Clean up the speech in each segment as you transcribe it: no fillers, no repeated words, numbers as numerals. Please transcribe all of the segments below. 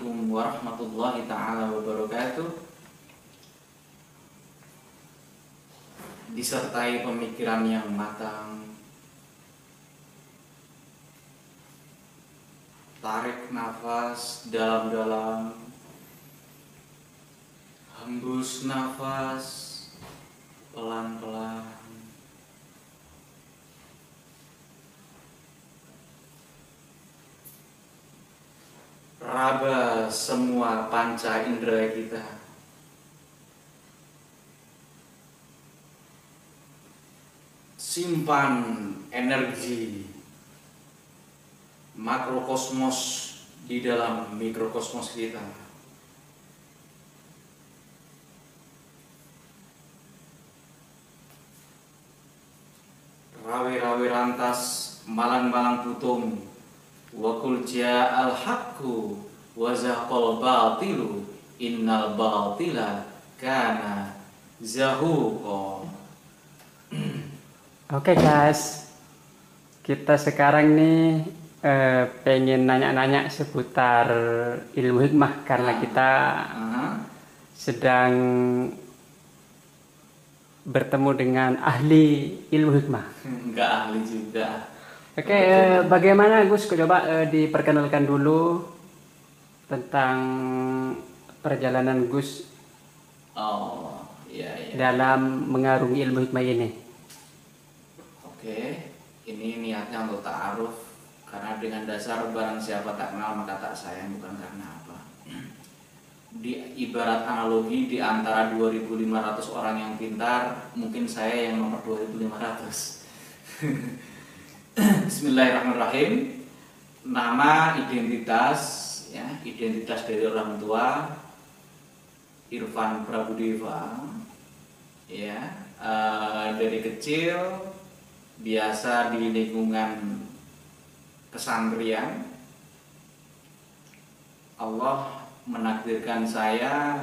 Assalamualaikum warahmatullahi ta'ala wabarakatuh. Disertai pemikiran yang matang, tarik nafas dalam-dalam, hembus nafas pelan-pelan. Raba semua panca indera kita. Simpan energi makrokosmos di dalam mikrokosmos kita. Rawe-rawe rantas, malang-malang putung, wa qul ja'al haqqu wa zahaqal batilu innal batila kana zahuqa. Oke guys, kita sekarang nih pengen nanya-nanya seputar ilmu hikmah karena kita sedang bertemu dengan ahli ilmu hikmah. Enggak ahli juga. Oke, bagaimana Gus? Coba diperkenalkan dulu tentang perjalanan Gus dalam mengarungi ilmu hikmah ini. Oke, ini niatnya untuk ta'aruf, karena dengan dasar barang siapa tak kenal maka tak sayang, bukan karena apa. Di ibarat analogi, di antara 2.500 orang yang pintar, mungkin saya yang nomor 2.500. Bismillahirrahmanirrahim. Nama, identitas, ya, identitas dari orang tua Irfan Prabudeva, ya, dari kecil biasa di lingkungan pesantren. Allah menakdirkan saya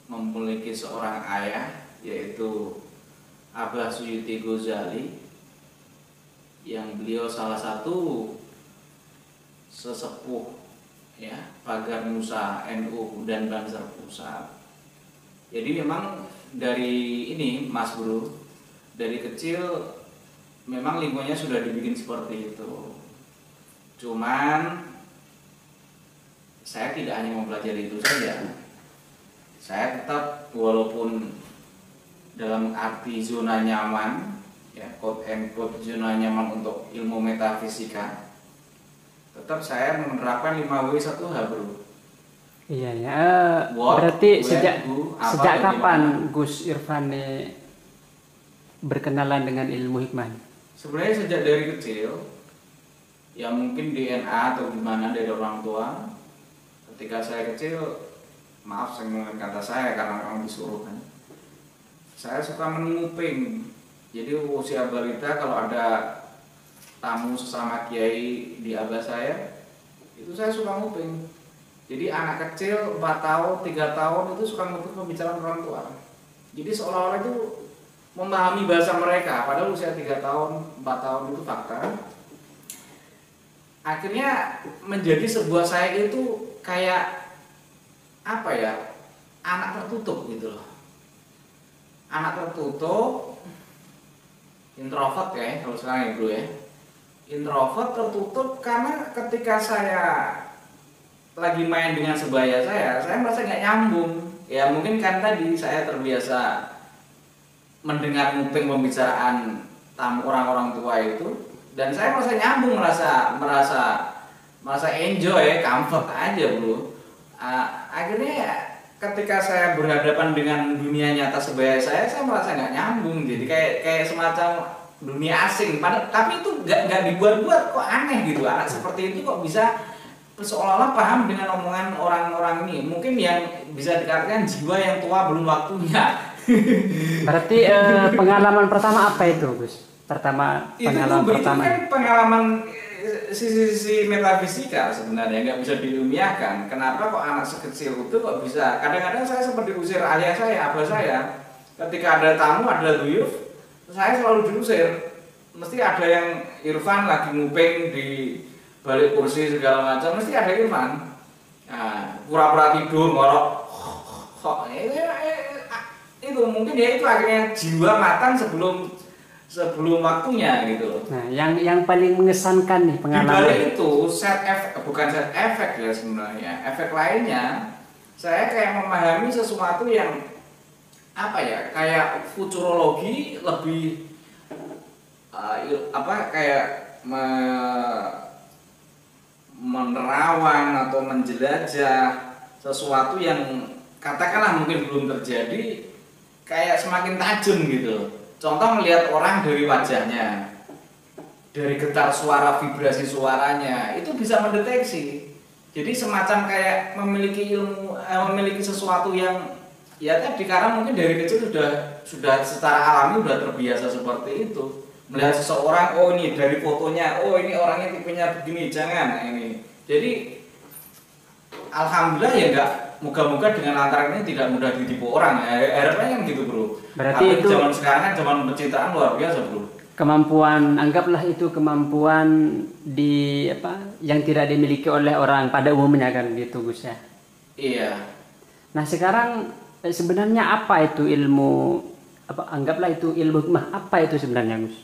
memiliki seorang ayah, yaitu Abah Suyuti Ghazali, yang beliau salah satu sesepuh, ya, pagar Nusa NU dan Banser Pusat. Jadi memang dari ini Mas Bro, dari kecil memang lingkungannya sudah dibikin seperti itu. Cuman saya tidak hanya mempelajari itu saja. Saya tetap, walaupun dalam arti zona nyaman, ya, quote and quote zona nyaman untuk ilmu metafisika, tetap saya menerapkan 5W1H Bro. Iya ya. Berarti sejak kapan Gus Irfan berkenalan dengan ilmu hikmah? Sebenarnya sejak dari kecil, ya mungkin DNA atau gimana dari orang tua. Ketika saya kecil, maaf saya menggunakan kata saya karena memang disuruh kan, saya suka menenguping. Jadi usia balita kalau ada tamu sesama kiai di abah saya, itu saya suka nguping. Jadi anak kecil 4 tahun, 3 tahun itu suka nguping pembicaraan orang tua. Jadi seolah-olah itu memahami bahasa mereka, padahal usia 3 tahun, 4 tahun itu fakta. Akhirnya menjadi sebuah saya itu kayak apa ya, anak tertutup gitu loh. Anak tertutup, introvert ya kalau sekarang ya Bro ya. Introvert tertutup karena ketika saya lagi main dengan sebaya saya merasa nggak nyambung. Ya mungkin kan tadi saya terbiasa mendengar nguping pembicaraan tamu orang-orang tua itu, dan saya merasa nyambung, merasa enjoy, comfort aja Bro. Akhirnya ketika saya berhadapan dengan dunia nyata sebaya saya merasa nggak nyambung, jadi kayak semacam dunia asing. Tapi itu nggak dibuat-buat, kok aneh gitu. Anak seperti itu kok bisa seolah-olah paham dengan omongan orang-orang ini. Mungkin yang bisa dikatakan jiwa yang tua belum waktunya. Berarti pengalaman pertama apa itu Gus? Pengalaman itu kan pengalaman sisi metafisika sebenarnya, nggak bisa diilmiahkan. Kenapa kok anak sekecil itu kok bisa? Kadang-kadang saya seperti diusir ayah saya, abah saya. Ketika ada tamu, ada duyuf, saya selalu diusir. Mesti ada yang Irfan lagi nguping di balik kursi segala macam, mesti ada Irfan. Nah, pura-pura tidur ngorok itu mungkin ya itu akhirnya jiwa matang sebelum waktunya gitu loh. Nah, yang paling mengesankan nih Di pengalaman. balik itu bukan set efek ya sebenarnya. Efek lainnya saya kayak memahami sesuatu yang apa ya, kayak futurologi lebih kayak menerawang atau menjelajah sesuatu yang katakanlah mungkin belum terjadi, kayak semakin tajam gitu. Contoh melihat orang dari wajahnya, dari getar suara, vibrasi suaranya, itu bisa mendeteksi. Jadi semacam kayak memiliki ilmu, memiliki sesuatu yang ya tadi, karena mungkin dari kecil sudah secara alami sudah terbiasa seperti itu. Melihat seseorang, oh ini dari fotonya, oh ini orangnya tipenya begini, jangan ini. Jadi alhamdulillah ya enggak, moga-moga dengan lantaran ini tidak mudah ditipu orang. Harapannya kan gitu bro. Berarti tapi itu zaman sekarang kan zaman pencitraan luar biasa bro. kemampuan, anggaplah itu kemampuan di yang tidak dimiliki oleh orang pada umumnya kan gitu Gus ya. Iya. Nah sekarang sebenarnya apa itu ilmu, anggaplah itu ilmu hikmah, apa itu sebenarnya Gus?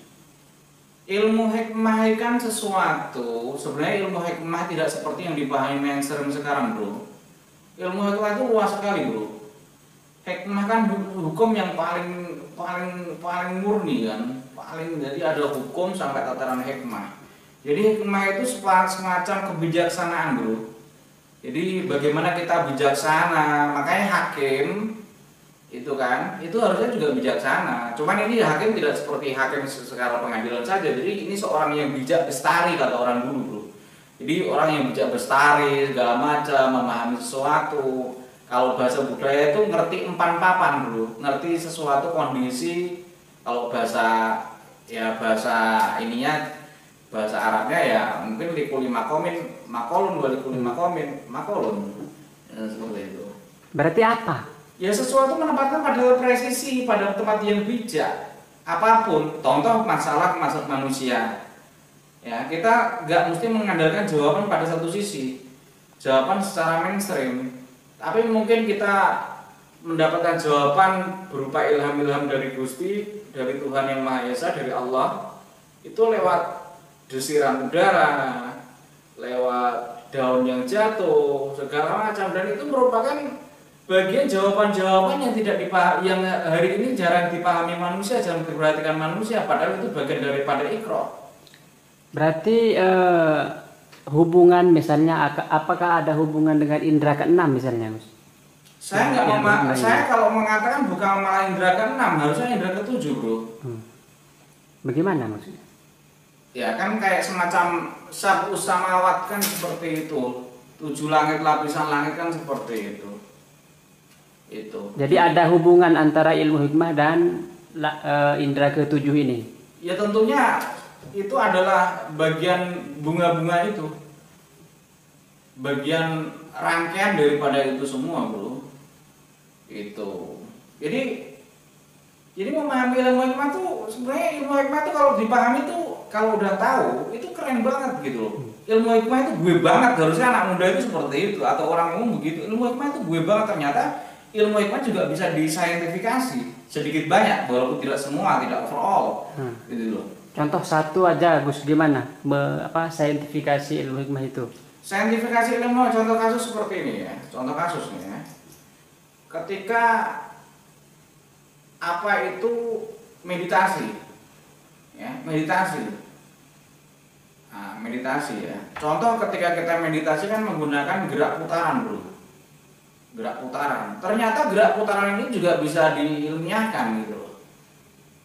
Ilmu hikmah kan sesuatu, sebenarnya ilmu hikmah tidak seperti yang dipahami mainstream sekarang bro. Ilmu hikmah itu luas sekali bro. Hikmah kan hukum yang paling murni kan, jadi ada hukum sampai tataran hikmah. Jadi hikmah itu semacam kebijaksanaan bro. Jadi bagaimana kita bijaksana, makanya hakim itu kan, itu harusnya juga bijaksana. Cuman ini hakim tidak seperti hakim secara pengadilan saja. Jadi ini seorang yang bijak bestari kata orang dulu bro. Jadi orang yang bijak bestari segala macam, memahami sesuatu. Kalau bahasa budaya itu ngerti empan papan bro, ngerti sesuatu kondisi. Kalau bahasa ininya, bahasa Arabnya ya mungkin likuli makomin makolun, walikuli makomin makolun, seperti itu. Berarti apa? Ya sesuatu menempatkan pada presisi, pada tempat yang bijak. Apapun, contoh masalah manusia. Ya, kita nggak mesti mengandalkan jawaban pada satu sisi, jawaban secara mainstream. Tapi mungkin kita mendapatkan jawaban berupa ilham-ilham dari Gusti, dari Tuhan Yang Maha Esa, dari Allah, itu lewat desiran udara, lewat daun yang jatuh, segala macam, dan itu merupakan bagian jawaban-jawaban yang yang hari ini jarang dipahami manusia, jarang diperhatikan manusia, padahal itu bagian daripada Iqra. Berarti hubungan misalnya, apakah ada hubungan dengan indera keenam misalnya Gus? Saya kalau mengatakan bukan malah indera keenam, harusnya indera ketujuh bro. Bagaimana maksudnya? Ya kan kayak semacam sab'us samawat kan seperti itu, 7 langit, lapisan langit kan seperti itu. Jadi ada hubungan antara ilmu hikmah dan indera ketujuh ini? Ya tentunya itu adalah bagian bunga-bunga itu, bagian rangkaian daripada itu semua bro. Itu jadi memahami ilmu hikmah tuh, sebenarnya ilmu hikmah tuh kalau dipahami tuh, kalau udah tahu itu keren banget gitu loh. Ilmu hikmah itu gue banget, harusnya anak muda itu seperti itu atau orang umum begitu. Ilmu hikmah itu gue banget, ternyata ilmu hikmah juga bisa disaintifikasi sedikit banyak, walaupun tidak semua, tidak overall, gitu loh. Contoh satu aja Gus, gimana saintifikasi ilmu hikmah itu? Saintifikasi ilmu, contoh kasus seperti ini ya, contoh kasus nih ya. Ketika apa itu meditasi, ya meditasi. Nah, meditasi ya. Contoh ketika kita meditasi kan menggunakan gerak putaran bro. Gerak putaran. Ternyata gerak putaran ini juga bisa diilmiahkan gitu loh.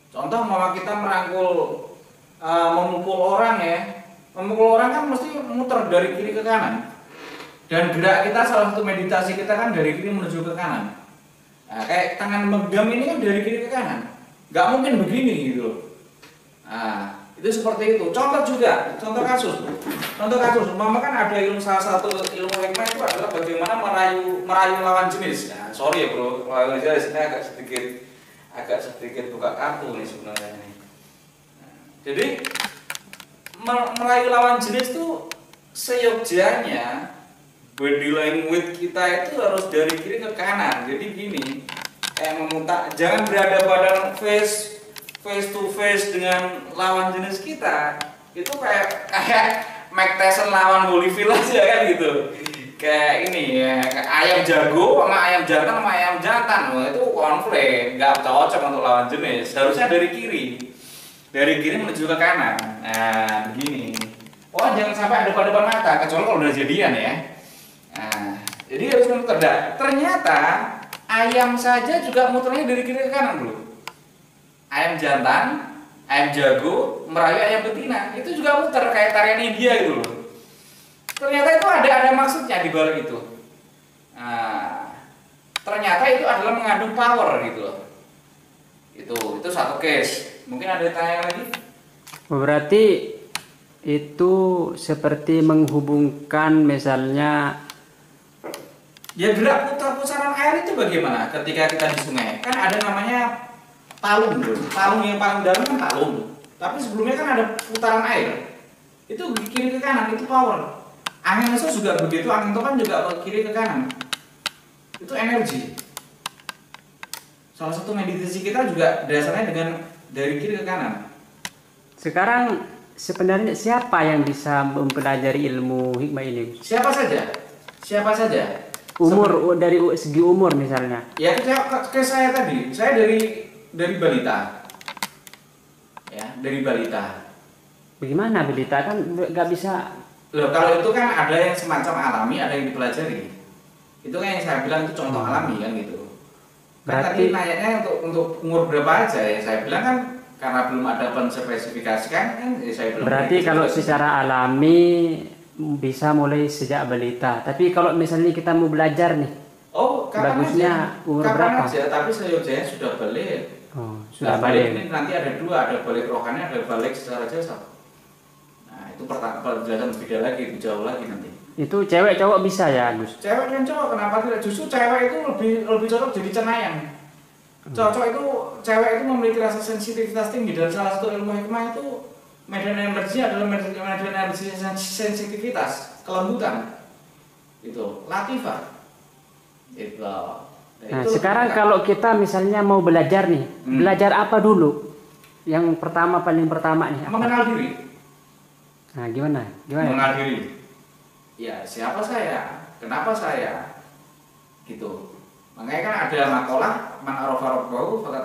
Contoh mau kita memukul orang ya. Memukul orang kan mesti muter dari kiri ke kanan. Dan gerak kita, salah satu meditasi kita kan dari kiri menuju ke kanan. Nah, kayak tangan megang ini kan dari kiri ke kanan. Gak mungkin begini gitu loh. Nah, itu seperti itu. Contoh juga, contoh kasus. Umpama kan ada salah satu ilmu hikmah itu adalah bagaimana merayu lawan jenis. Nah, sorry ya bro, kalau saya sini agak sedikit buka kartu nih sebenarnya ini. Nah, jadi merayu lawan jenis itu seyogyanya body language kita itu harus dari kiri ke kanan. Jadi gini, kayak memutar, jangan berhadapan face to face dengan lawan jenis kita. Itu kayak Mike Tyson lawan Holyfield aja kan gitu. Kayak ini ya, kayak ayam jago sama ayam jantan sama ayam jantan. Wah, itu konflik, nggak cocok untuk lawan jenis. Harusnya dari kiri menuju ke kanan. Nah, begini. Oh, jangan sampai ada depan mata, kecuali kalau udah jadian ya. Nah, jadi harus muter. Ternyata ayam saja juga muternya dari kiri ke kanan dulu. Ayam jantan, ayam jago, merayu ayam betina, itu juga muter kayak tarian India gitu loh. Ternyata itu ada maksudnya di balik itu. Nah, ternyata itu adalah mengandung power gitu loh. Itu satu case. Mungkin ada tanya lagi? Berarti itu seperti menghubungkan misalnya ya gerak putar-putaran air itu bagaimana ketika kita di sungai? Kan ada namanya palung, bro. Palung yang paling dalam kan palung. Tapi sebelumnya kan ada putaran air. Itu kiri ke kanan, itu power. Angin itu juga begitu, angin topan juga ke kiri ke kanan. Itu energi. Salah satu meditasi kita juga dasarnya dengan dari kiri ke kanan. Sekarang sebenarnya siapa yang bisa mempelajari ilmu hikmah ini? Siapa saja? Dari segi umur misalnya. Ya kayak saya tadi, saya dari balita. Ya, dari balita. Bagaimana balita kan nggak bisa. Loh, kalau itu kan ada yang semacam alami, ada yang dipelajari. Itu kan yang saya bilang itu contoh alami kan gitu. Berarti tadi nanyanya untuk umur berapa aja ya? Saya bilang kan karena belum ada penspesifikasikan kan ya saya bilang. Berarti kalau secara alami bisa mulai sejak balita. Tapi kalau misalnya kita mau belajar nih, bagusnya aja? Umur berapa? Aja, tapi seyogyanya sudah balik. Oh, sudah balik. Ini nanti ada dua, ada balik rohani, ada balik secara jasad. Nah, itu penjelasan beda lagi, itu jauh lagi nanti. Itu cewek cowok bisa ya, Gus? Cewek dan cowok, kenapa tidak? Justru cewek itu lebih cocok jadi cenayang. Cewek itu memiliki rasa sensitivitas tinggi, dan salah satu ilmu hikmah itu medan energi adalah medan energi sensitivitas, kelembutan. Itu latifah. Itu. Nah, sekarang kalau kita misalnya mau belajar nih, belajar apa dulu? Yang paling pertama nih. Mengenal diri. Nah, gimana? Mengenal diri. Ya, siapa saya? Kenapa saya? Gitu. Makanya kan ada makalah man arafa rabbahu faqad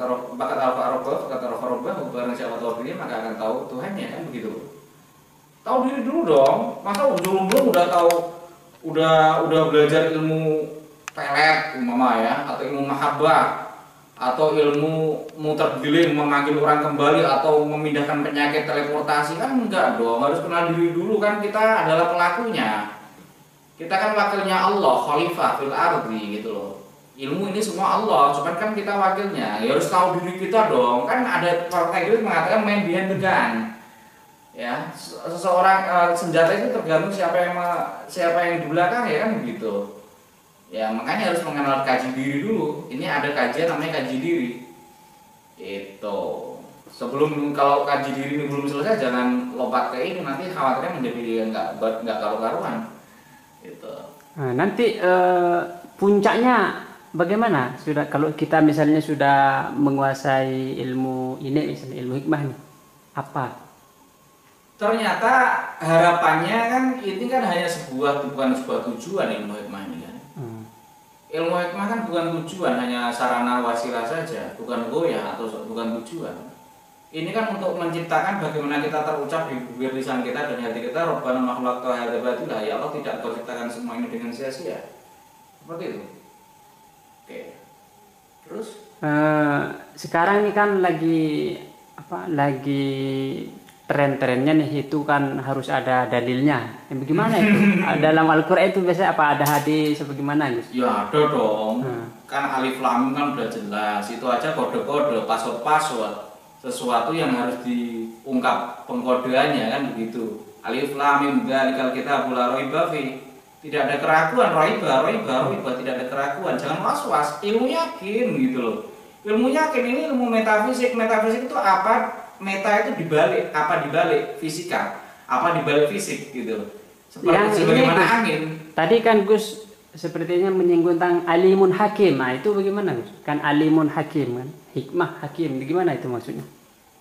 arafa rabbahu, barang siapa tahu diri maka akan tahu Tuhannya, kan begitu. Tahu diri dulu dong. Masa belum udah tahu udah belajar ilmu pelet umpama ya, atau ilmu mahabbah, atau ilmu muter giling memanggil orang kembali, atau memindahkan penyakit teleportasi, kan enggak dong. Harus kenal diri dulu, kan kita adalah pelakunya. Kita kan wakilnya Allah, khalifah fil ardi gitu loh. Ilmu ini semua Allah, cuman kan kita wakilnya. Ya harus tahu diri kita dong. Kan ada partai gitu mengatakan main behind the gun. Ya, seseorang senjata itu tergantung siapa yang di belakang, ya kan begitu. Ya makanya harus mengenal kaji diri dulu. Ini ada kajian namanya kaji diri. Itu. Sebelum kalau kaji diri ini belum selesai, jangan lompat ke ini, nanti khawatirnya menjadi nggak karu-karuan. Gitu. Nah, nanti puncaknya bagaimana? Kalau kita misalnya sudah menguasai ilmu ini, misalnya ilmu hikmah nih, apa? Ternyata harapannya kan ini kan hanya bukan sebuah tujuan ilmu hikmah ini kan. Ilmu hikmah kan bukan tujuan, hanya sarana wasilah saja, bukan goyah atau bukan tujuan. Ini kan untuk menciptakan bagaimana kita terucap di bibir lisan kita dan hati kita, Rabbana ma khalaqta hadza batila, ya Allah tidak kau ciptakan semua ini dengan sia-sia. Seperti itu. Oke. Terus sekarang ini kan lagi tren-trennya nih, itu kan harus ada dalilnya. Bagaimana itu? Dalam Al-Qur'an itu biasanya apa, ada hadis bagaimana, Gus? Ya ada dong. Kan alif lam kan udah jelas. Itu aja kode-kode, password. Sesuatu yang harus diungkap pengkodeannya, kan begitu. Alif lam mim dzalikal kitabul la raiba fi. Tidak ada keraguan, raiba tidak ada keraguan. Jangan was-was, ilmu yakin gitu loh. Ilmu yakin ini ilmu metafisik. Metafisik itu apa? Meta itu dibalik, apa dibalik fisika, apa dibalik fisik gitu. Yang sebagaimana Gus, angin. tadi kan Gus sepertinya menyinggung tentang alimun hakim. Nah, itu bagaimana Gus? Kan alimun hakim kan, hikmah hakim. Gimana itu maksudnya?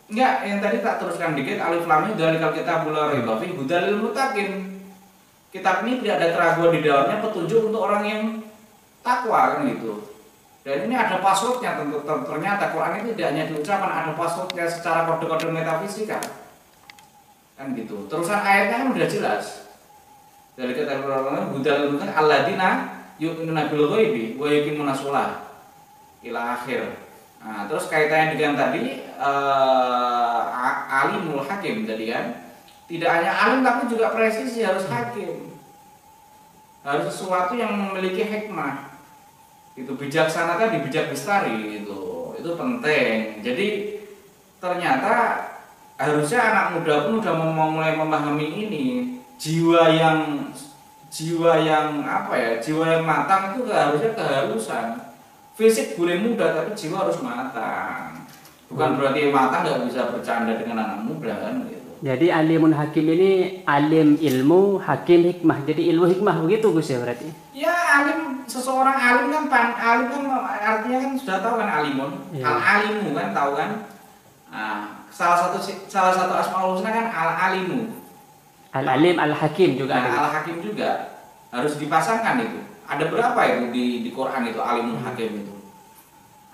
Enggak, yang tadi tak teruskan dikit, alif lam mim dzalikal kitabul la raiba fihi hudal lil muttaqin. Kitab ini tidak ada keraguan di dalamnya, petunjuk untuk orang yang takwa kan gitu. Dan ini ada passwordnya, ternyata Quran itu tidak hanya diucapkan, ada passwordnya secara kode-kode metafisika kan gitu. Terusan ayatnya kan udah jelas. Dari kata Quran hudal lil muttaqin alladzina yu'minuna bil ghaibi wa yuqimuna shalah ila akhir. Nah, terus kaitannya dengan tadi alimul hakim tadi kan, tidak hanya alim tapi juga presisi, harus hakim, harus sesuatu yang memiliki hikmah, itu bijaksana tadi, bijak bestari, itu penting. Jadi ternyata harusnya anak muda pun udah mulai memahami ini, jiwa yang apa ya, jiwa yang matang itu harusnya keharusan. Fisik boleh muda tapi jiwa harus matang. Bukan berarti matang nggak bisa bercanda dengan anak muda kan gitu. Jadi alimun hakim ini alim ilmu, hakim hikmah. Jadi ilmu hikmah begitu Gus ya berarti? Ya alim, seseorang alim kan alim kan artinya kan sudah tahu kan alimun. Ya. Al alimu kan tahu kan. Nah, salah satu asmaul husna kan al alimu. Al alim al hakim juga ada. Al hakim juga harus dipasangkan itu. Ada berapa itu di Quran itu alimun hakim itu?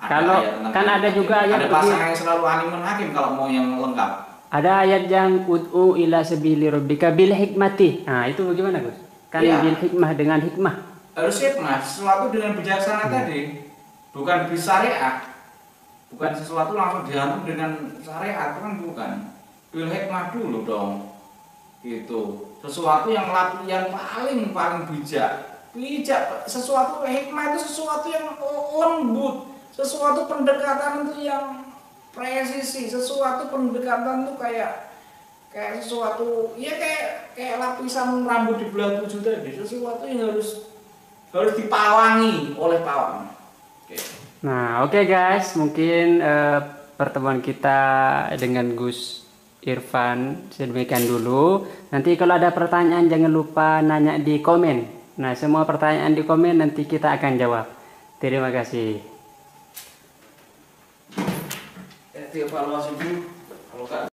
Kalau kan ada juga ayat ada pasangan yang selalu alimun hakim kalau mau yang lengkap. Ada ayat yang ud'u ila sabili rabbika bil hikmati. Nah, itu bagaimana, Gus? Kan Iya. bil hikmah dengan hikmah. Harus hikmah, sesuatu dengan bijaksana tadi. Bukan bisyariah. Bukan sesuatu langsung dihantam dengan syariat, itu kan bukan. Bil hikmah dulu dong. Gitu. Sesuatu yang paling bijak. Bijak, sesuatu hikmah itu sesuatu yang lembut, sesuatu pendekatan itu yang presisi, sesuatu pendekatan itu kayak sesuatu ya kayak lapisan rambut di belah 7 tadi, sesuatu yang harus dipawangi oleh pawang. Oke. Nah, oke guys, mungkin pertemuan kita dengan Gus Irfan sedemikian dulu. Nanti kalau ada pertanyaan jangan lupa nanya di komen. Nah, semua pertanyaan di komen nanti kita akan jawab. Terima kasih. Evaluasi dulu kalau